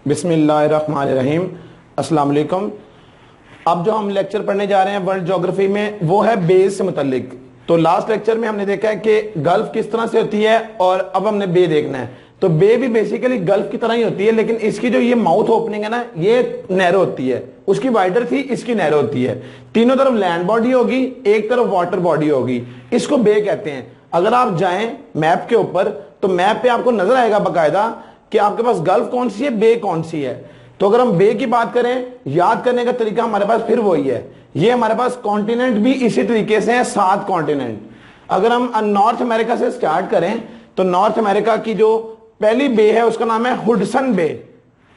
बिस्मिल्लाहिर्रहमानिर्रहीम। अस्सलाम वालेकुम। अब जो हम लेक्चर पढ़ने जा रहे हैं वर्ल्ड ज्योग्राफी में वो है बे से मुतल्लिक। तो लास्ट लेक्चर में हमने देखा है कि गल्फ किस तरह से होती है और अब हमने बे देखना है। तो बे भी बेसिकली गल्फ की तरह ही होती है, लेकिन इसकी जो ये माउथ ओपनिंग है ना, ये नैरो होती है। उसकी वाइडर थी, इसकी नैरो होती है। तीनों तरफ लैंड बॉडी होगी, एक तरफ वाटर बॉडी होगी। इसको बे कहते हैं। अगर आप जाएं मैप के ऊपर तो मैप पे आपको नजर आएगा बाकायदा कि आपके पास गल्फ कौन सी है, बे कौन सी है। तो अगर हम बे की बात करें, याद करने का तरीका हमारे पास फिर वही है। ये हमारे पास कॉन्टिनेंट भी इसी तरीके से है, 7 कॉन्टिनेंट। अगर हम नॉर्थ अमेरिका से स्टार्ट करें तो नॉर्थ अमेरिका की जो पहली बे है उसका नाम है हुडसन बे।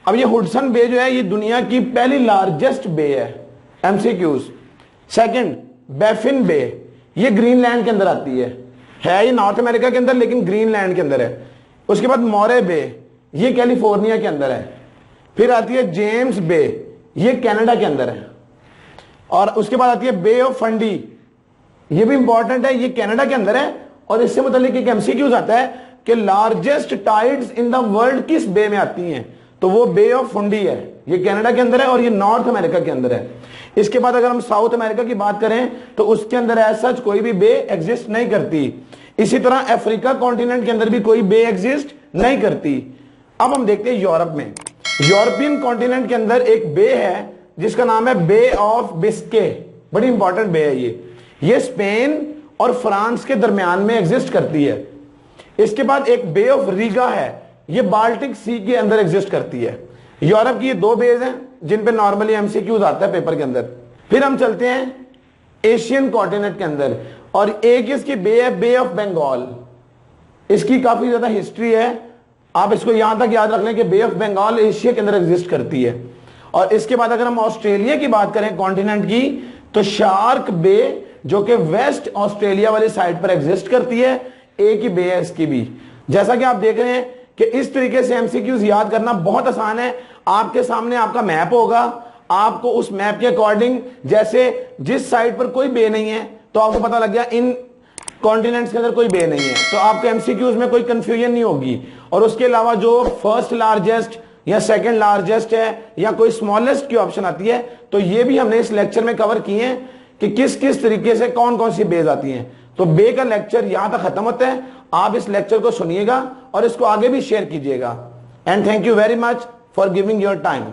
अब ये हुडसन बे जो है ये दुनिया की पहली लार्जेस्ट बे है। एमसीक्यूज। सेकंड, बैफिन बे, ये ग्रीनलैंड के अंदर आती है ये नॉर्थ अमेरिका के अंदर लेकिन ग्रीनलैंड के अंदर है। उसके बाद मोरे बे, ये कैलिफोर्निया के अंदर है। फिर आती है जेम्स बे, ये कनाडा के अंदर है। और उसके बाद आती है बे ऑफ फंडी, ये भी इंपॉर्टेंट है, ये कनाडा के अंदर है। और इससे मतलब एक एमसीक्यूज आता है कि largest tides in the world किस बे में आती हैं, तो वो बे ऑफ फंडी है, ये कनाडा के अंदर है और ये नॉर्थ अमेरिका के अंदर है। इसके बाद अगर हम साउथ अमेरिका की बात करें तो उसके अंदर ऐसा कोई भी बे एग्जिस्ट नहीं करती। इसी तरह अफ्रीका कॉन्टिनेंट के अंदर भी कोई बे एग्जिस्ट नहीं करती। अब हम देखते हैं यूरोप में। यूरोपियन कॉन्टिनेंट के अंदर एक बे है जिसका नाम है बे ऑफ बिस्के। बड़ी इंपॉर्टेंट बे है ये स्पेन और फ्रांस के दरमियान में एग्जिस्ट करती है। इसके बाद एक बे ऑफ रीगा है, ये बाल्टिक सी के अंदर एग्जिस्ट करती है। यूरोप की ये 2 बेज हैं जिन पे नॉर्मली एमसीक्यूज आता है पेपर के अंदर। फिर हम चलते हैं एशियन कॉन्टिनेंट के अंदर और एक इसकी बे है बे ऑफ बंगाल। इसकी काफी ज्यादा हिस्ट्री है, आप इसको यहां तक याद रख लें कि बे ऑफ बंगाल एशिया के अंदर एग्जिस्ट करती है। और इसके बाद अगर हम ऑस्ट्रेलिया की बात करें कॉन्टिनेंट की, तो शार्क बे जो कि वेस्ट ऑस्ट्रेलिया वाली साइड पर एग्जिस्ट करती है, एक ही बे है इसकी भी। जैसा कि आप देख रहे हैं कि इस तरीके से एमसीक्यूज याद करना बहुत आसान है। आपके सामने आपका मैप होगा, आपको उस मैप के अकॉर्डिंग जैसे जिस साइड पर कोई बे नहीं है तो आपको पता लग गया इन कॉन्टिनेंट्स के अंदर कोई बे नहीं है, तो आपको एमसीक्यूज में कोई कंफ्यूजन नहीं होगी। और उसके अलावा जो फर्स्ट लार्जेस्ट या सेकंड लार्जेस्ट है या कोई स्मॉलेस्ट की ऑप्शन आती है, तो ये भी हमने इस लेक्चर में कवर किए हैं कि किस किस तरीके से कौन कौन सी बेज आती हैं। तो बे का लेक्चर यहां तक खत्म होता है। आप इस लेक्चर को सुनिएगा और इसको आगे भी शेयर कीजिएगा। And thank you very much for giving your time.